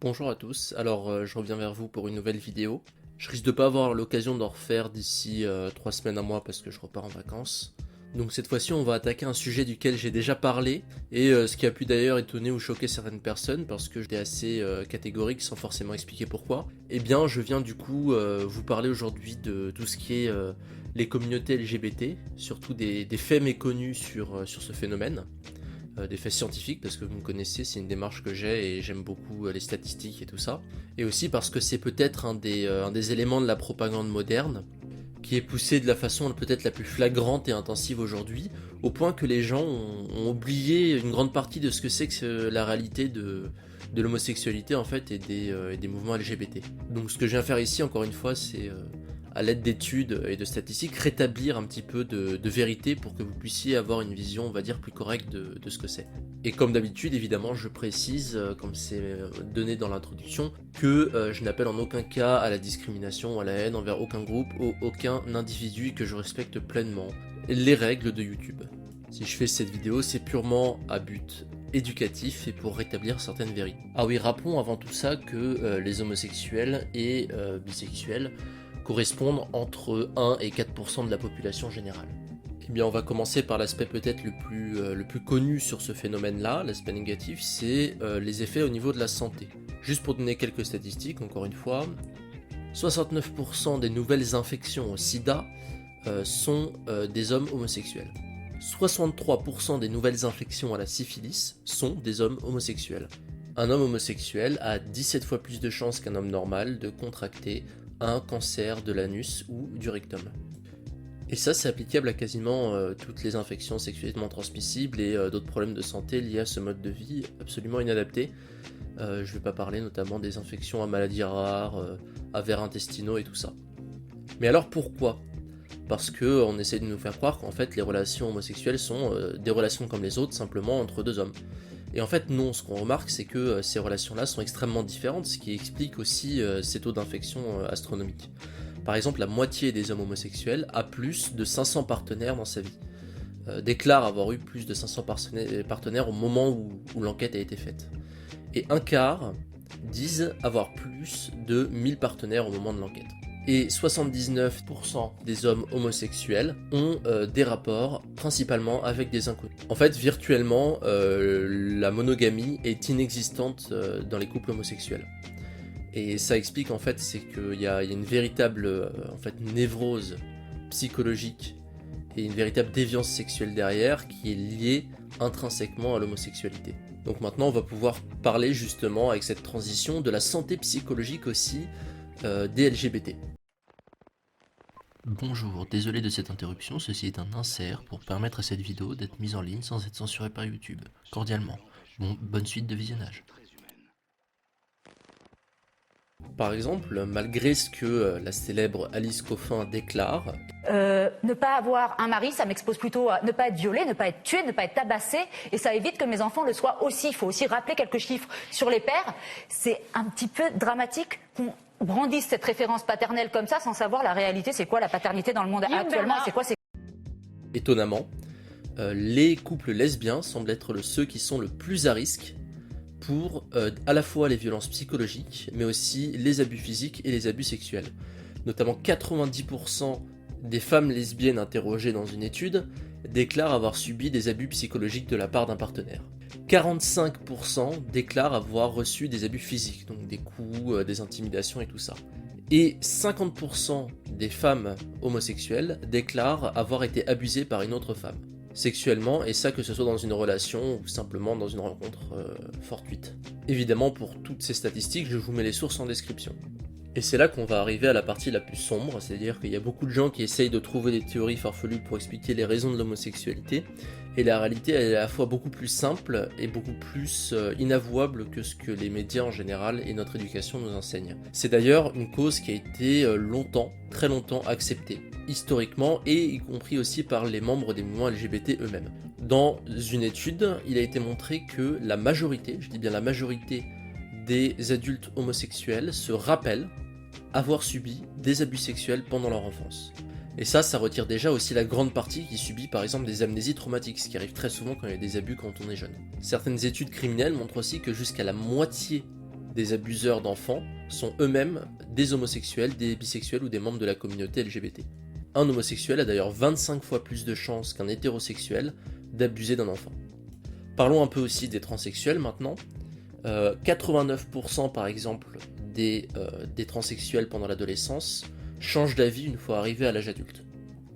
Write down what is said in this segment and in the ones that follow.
Bonjour à tous, alors je reviens vers vous pour une nouvelle vidéo. Je risque de pas avoir l'occasion d'en refaire d'ici 3 semaines à moi parce que je repars en vacances. Donc cette fois-ci on va attaquer un sujet duquel j'ai déjà parlé et ce qui a pu d'ailleurs étonner ou choquer certaines personnes parce que j'étais assez catégorique sans forcément expliquer pourquoi. Eh bien je viens du coup vous parler aujourd'hui de tout ce qui est les communautés LGBT, surtout des faits méconnus sur ce phénomène. Des faits scientifiques parce que vous me connaissez, c'est une démarche que j'ai et j'aime beaucoup les statistiques et tout ça. Et aussi parce que c'est peut-être un des éléments de la propagande moderne qui est poussé de la façon peut-être la plus flagrante et intensive aujourd'hui, au point que les gens ont oublié une grande partie de ce que c'est que la réalité de l'homosexualité en fait et des mouvements LGBT. Donc ce que je viens faire ici encore une fois c'est à l'aide d'études et de statistiques, rétablir un petit peu de vérité pour que vous puissiez avoir une vision, on va dire, plus correcte de ce que c'est. Et comme d'habitude, évidemment, je précise, comme c'est donné dans l'introduction, que je n'appelle en aucun cas à la discrimination ou à la haine envers aucun groupe ou aucun individu et que je respecte pleinement les règles de YouTube. Si je fais cette vidéo, c'est purement à but éducatif et pour rétablir certaines vérités. Ah oui, rappelons avant tout ça que les homosexuels et bisexuels correspondent entre 1 et 4% de la population générale. Eh bien, on va commencer par l'aspect peut-être le plus connu sur ce phénomène-là, l'aspect négatif, c'est les effets au niveau de la santé. Juste pour donner quelques statistiques, encore une fois, 69% des nouvelles infections au sida sont des hommes homosexuels. 63% des nouvelles infections à la syphilis sont des hommes homosexuels. Un homme homosexuel a 17 fois plus de chances qu'un homme normal de contracter un cancer de l'anus ou du rectum. Et ça, c'est applicable à quasiment toutes les infections sexuellement transmissibles et d'autres problèmes de santé liés à ce mode de vie absolument inadapté. Je ne vais pas parler notamment des infections à maladies rares, à vers intestinaux et tout ça. Mais alors pourquoi ? Parce qu'on essaie de nous faire croire qu'en fait les relations homosexuelles sont des relations comme les autres, simplement entre deux hommes. Et en fait non, ce qu'on remarque c'est que ces relations-là sont extrêmement différentes, ce qui explique aussi ces taux d'infection astronomiques. Par exemple, la moitié des hommes homosexuels a plus de 500 partenaires dans sa vie. Déclare avoir eu plus de 500 partenaires au moment où l'enquête a été faite. Et un quart disent avoir plus de 1000 partenaires au moment de l'enquête. Et 79% des hommes homosexuels ont des rapports principalement avec des inconnus. En fait, virtuellement, la monogamie est inexistante dans les couples homosexuels. Et ça explique en fait, c'est qu'il y a une véritable névrose psychologique et une véritable déviance sexuelle derrière qui est liée intrinsèquement à l'homosexualité. Donc maintenant, on va pouvoir parler justement avec cette transition de la santé psychologique aussi des LGBT. Bonjour, désolé de cette interruption, ceci est un insert pour permettre à cette vidéo d'être mise en ligne sans être censurée par YouTube. Cordialement. Bon, bonne suite de visionnage. Par exemple, malgré ce que la célèbre Alice Coffin déclare... Ne pas avoir un mari, ça m'expose plutôt à ne pas être violée, ne pas être tuée, ne pas être tabassée, et ça évite que mes enfants le soient aussi. Il faut aussi rappeler quelques chiffres sur les pères. C'est un petit peu dramatique qu'on brandisse cette référence paternelle comme ça sans savoir la réalité, c'est quoi la paternité dans le monde actuellement, c'est quoi c'est... Étonnamment, les couples lesbiens semblent être ceux qui sont le plus à risque pour à la fois les violences psychologiques, mais aussi les abus physiques et les abus sexuels. Notamment 90% des femmes lesbiennes interrogées dans une étude déclarent avoir subi des abus psychologiques de la part d'un partenaire. 45% déclarent avoir reçu des abus physiques, donc des coups, des intimidations et tout ça. Et 50% des femmes homosexuelles déclarent avoir été abusées par une autre femme sexuellement, et ça que ce soit dans une relation ou simplement dans une rencontre fortuite. Évidemment, pour toutes ces statistiques, je vous mets les sources en description. Et c'est là qu'on va arriver à la partie la plus sombre, c'est-à-dire qu'il y a beaucoup de gens qui essayent de trouver des théories farfelues pour expliquer les raisons de l'homosexualité, et la réalité elle est à la fois beaucoup plus simple et beaucoup plus inavouable que ce que les médias en général et notre éducation nous enseignent. C'est d'ailleurs une cause qui a été longtemps, très longtemps acceptée, historiquement et y compris aussi par les membres des mouvements LGBT eux-mêmes. Dans une étude, il a été montré que la majorité, je dis bien la majorité, des adultes homosexuels se rappellent avoir subi des abus sexuels pendant leur enfance. Et ça retire déjà aussi la grande partie qui subit par exemple des amnésies traumatiques, ce qui arrive très souvent quand il y a des abus quand on est jeune. Certaines études criminelles montrent aussi que jusqu'à la moitié des abuseurs d'enfants sont eux-mêmes des homosexuels, des bisexuels ou des membres de la communauté LGBT. Un homosexuel a d'ailleurs 25 fois plus de chances qu'un hétérosexuel d'abuser d'un enfant. Parlons un peu aussi des transsexuels maintenant. 89% par exemple des transsexuels pendant l'adolescence changent d'avis une fois arrivés à l'âge adulte.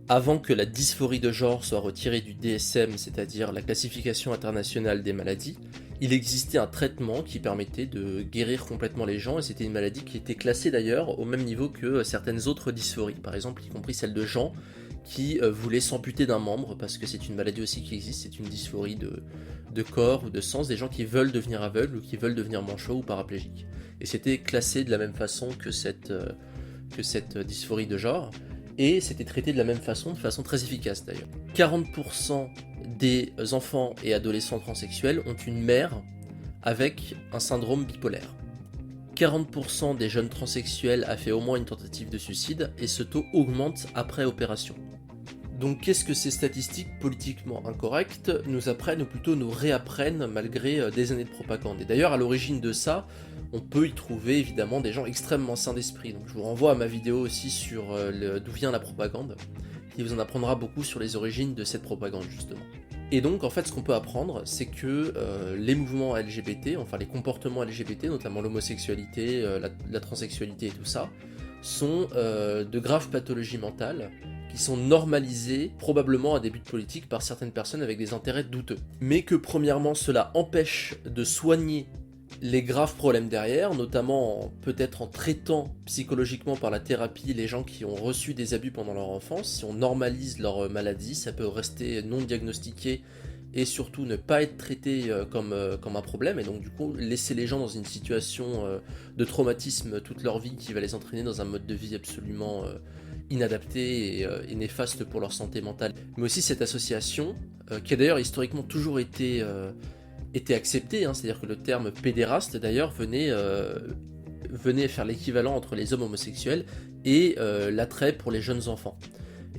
Avant que la dysphorie de genre soit retirée du DSM, c'est-à-dire la classification internationale des maladies, il existait un traitement qui permettait de guérir complètement les gens, et c'était une maladie qui était classée d'ailleurs au même niveau que certaines autres dysphories, par exemple y compris celle de gens qui voulaient s'amputer d'un membre, parce que c'est une maladie aussi qui existe, c'est une dysphorie de corps ou de sens, des gens qui veulent devenir aveugles ou qui veulent devenir manchots ou paraplégiques. Et c'était classé de la même façon que cette dysphorie de genre, et c'était traité de la même façon, de façon très efficace d'ailleurs. 40% des enfants et adolescents transsexuels ont une mère avec un syndrome bipolaire. 40% des jeunes transsexuels a fait au moins une tentative de suicide, et ce taux augmente après opération. Donc qu'est-ce que ces statistiques politiquement incorrectes nous apprennent, ou plutôt nous réapprennent malgré des années de propagande? Et d'ailleurs à l'origine de ça, on peut y trouver évidemment des gens extrêmement sains d'esprit. Donc je vous renvoie à ma vidéo aussi sur d'où vient la propagande, qui vous en apprendra beaucoup sur les origines de cette propagande justement. Et donc en fait ce qu'on peut apprendre, c'est que les mouvements LGBT, enfin les comportements LGBT, notamment l'homosexualité, la transsexualité et tout ça, sont de graves pathologies mentales qui sont normalisées probablement à des buts politiques par certaines personnes avec des intérêts douteux. Mais que premièrement cela empêche de soigner les graves problèmes derrière, notamment peut-être en traitant psychologiquement par la thérapie les gens qui ont reçu des abus pendant leur enfance. Si on normalise leur maladie, ça peut rester non diagnostiqué et surtout ne pas être traité comme un problème, et donc du coup laisser les gens dans une situation de traumatisme toute leur vie qui va les entraîner dans un mode de vie absolument inadapté et néfaste pour leur santé mentale. Mais aussi cette association, qui a d'ailleurs historiquement toujours été acceptée, hein, c'est-à-dire que le terme pédéraste d'ailleurs venait faire l'équivalent entre les hommes homosexuels et l'attrait pour les jeunes enfants.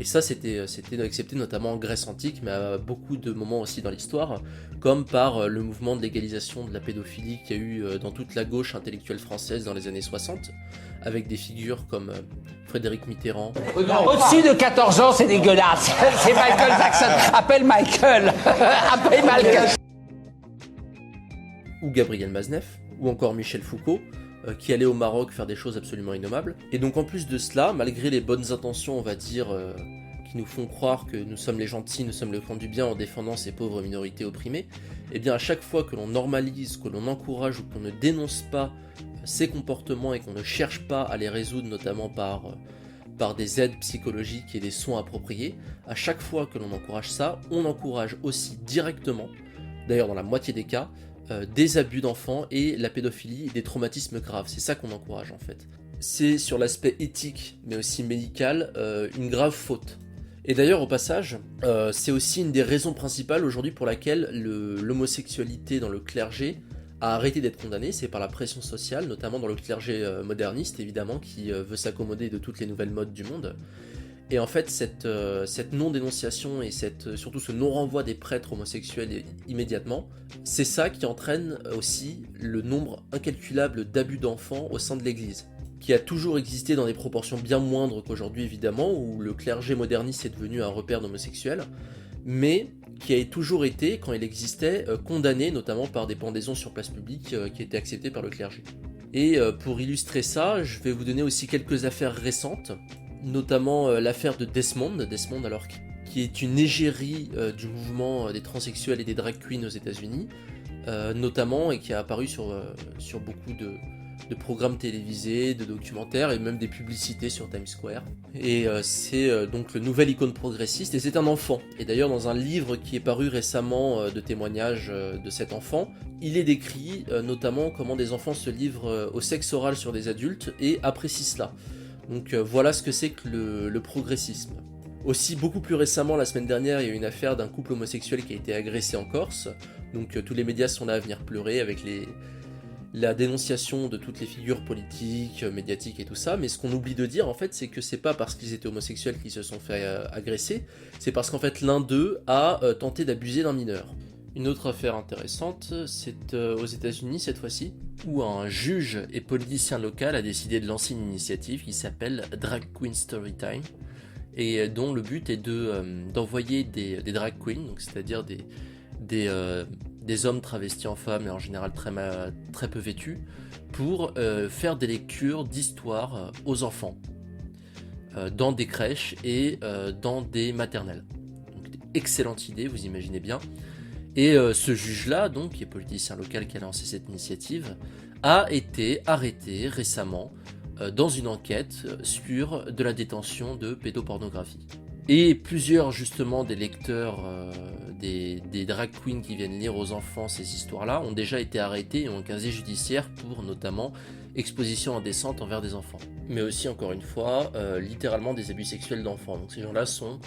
Et ça c'était accepté notamment en Grèce antique, mais à beaucoup de moments aussi dans l'histoire, comme par le mouvement de légalisation de la pédophilie qu'il y a eu dans toute la gauche intellectuelle française dans les années 60, avec des figures comme Frédéric Mitterrand. Au-dessus de 14 ans, c'est dégueulasse. C'est Michael Jackson. Appelle Michael. Appelle Michael. Ou Gabriel Maznef, ou encore Michel Foucault, qui allait au Maroc faire des choses absolument innommables. Et donc en plus de cela, malgré les bonnes intentions, on va dire, qui nous font croire que nous sommes les gentils, nous sommes le camp du bien en défendant ces pauvres minorités opprimées, et bien à chaque fois que l'on normalise, que l'on encourage ou qu'on ne dénonce pas ces comportements et qu'on ne cherche pas à les résoudre, notamment par des aides psychologiques et des soins appropriés, à chaque fois que l'on encourage ça, on encourage aussi directement, d'ailleurs dans la moitié des cas, des abus d'enfants et la pédophilie et des traumatismes graves. C'est ça qu'on encourage en fait. C'est sur l'aspect éthique, mais aussi médical, une grave faute. Et d'ailleurs au passage, c'est aussi une des raisons principales aujourd'hui pour laquelle l'homosexualité dans le clergé a arrêté d'être condamnée. C'est par la pression sociale, notamment dans le clergé moderniste évidemment, qui veut s'accommoder de toutes les nouvelles modes du monde. Et en fait, cette non-dénonciation et surtout ce non-renvoi des prêtres homosexuels immédiatement, c'est ça qui entraîne aussi le nombre incalculable d'abus d'enfants au sein de l'Église, qui a toujours existé dans des proportions bien moindres qu'aujourd'hui évidemment, où le clergé moderniste est devenu un repère d'homosexuels, mais qui a toujours été, quand il existait, condamné notamment par des pendaisons sur place publique qui étaient acceptées par le clergé. Et pour illustrer ça, je vais vous donner aussi quelques affaires récentes, notamment l'affaire de Desmond alors, qui est une égérie du mouvement des transsexuels et des drag queens aux États-Unis, notamment, et qui a apparu sur beaucoup de programmes télévisés, de documentaires et même des publicités sur Times Square. Et c'est donc le nouvel icône progressiste, et c'est un enfant. Et d'ailleurs dans un livre qui est paru récemment de témoignages de cet enfant, il est décrit notamment comment des enfants se livrent au sexe oral sur des adultes et apprécient cela. Donc voilà ce que c'est que le progressisme. Aussi, beaucoup plus récemment, la semaine dernière, il y a eu une affaire d'un couple homosexuel qui a été agressé en Corse. Donc tous les médias sont là à venir pleurer avec la dénonciation de toutes les figures politiques, médiatiques et tout ça. Mais ce qu'on oublie de dire, en fait, c'est que c'est pas parce qu'ils étaient homosexuels qu'ils se sont fait agresser. C'est parce qu'en fait, l'un d'eux a tenté d'abuser d'un mineur. Une autre affaire intéressante, c'est aux États-Unis cette fois-ci, où un juge et politicien local a décidé de lancer une initiative qui s'appelle Drag Queen Storytime, et dont le but est d'envoyer des drag queens, donc c'est-à-dire des hommes travestis en femmes et en général très peu vêtus, pour faire des lectures d'histoires aux enfants, dans des crèches et dans des maternelles. Donc, excellente idée, vous imaginez bien. Et ce juge-là, donc, qui est politicien local qui a lancé cette initiative, a été arrêté récemment dans une enquête sur de la détention de pédopornographie. Et plusieurs, justement, des lecteurs, des drag queens qui viennent lire aux enfants ces histoires-là, ont déjà été arrêtés et ont un casier judiciaire pour, notamment, exposition indécente envers des enfants. Mais aussi, encore une fois, littéralement des abus sexuels d'enfants. Donc ces gens-là sont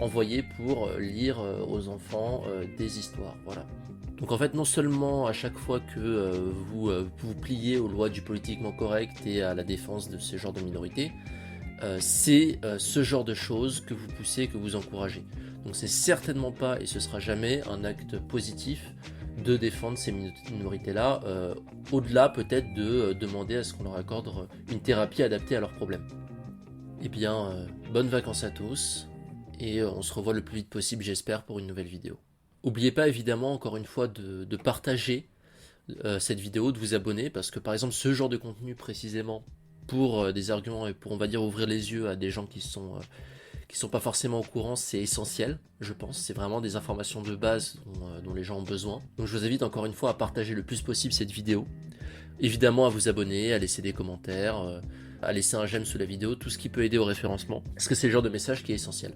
envoyés pour lire aux enfants des histoires, voilà. Donc en fait, non seulement à chaque fois que vous pliez aux lois du politiquement correct et à la défense de ce genre de minorités, c'est ce genre de choses que vous poussez, que vous encouragez. Donc c'est certainement pas, et ce sera jamais, un acte positif de défendre ces minorités-là, au-delà peut-être de demander à ce qu'on leur accorde une thérapie adaptée à leurs problèmes. Eh bien, bonnes vacances à tous, et on se revoit le plus vite possible, j'espère, pour une nouvelle vidéo. N'oubliez pas évidemment, encore une fois, de partager cette vidéo, de vous abonner, parce que par exemple ce genre de contenu précisément, pour des arguments et pour, on va dire, ouvrir les yeux à des gens qui sont pas forcément au courant, c'est essentiel, je pense. C'est vraiment des informations de base dont les gens ont besoin. Donc je vous invite encore une fois à partager le plus possible cette vidéo. Évidemment à vous abonner, à laisser des commentaires, à laisser un j'aime sous la vidéo, tout ce qui peut aider au référencement. Parce que c'est le genre de message qui est essentiel.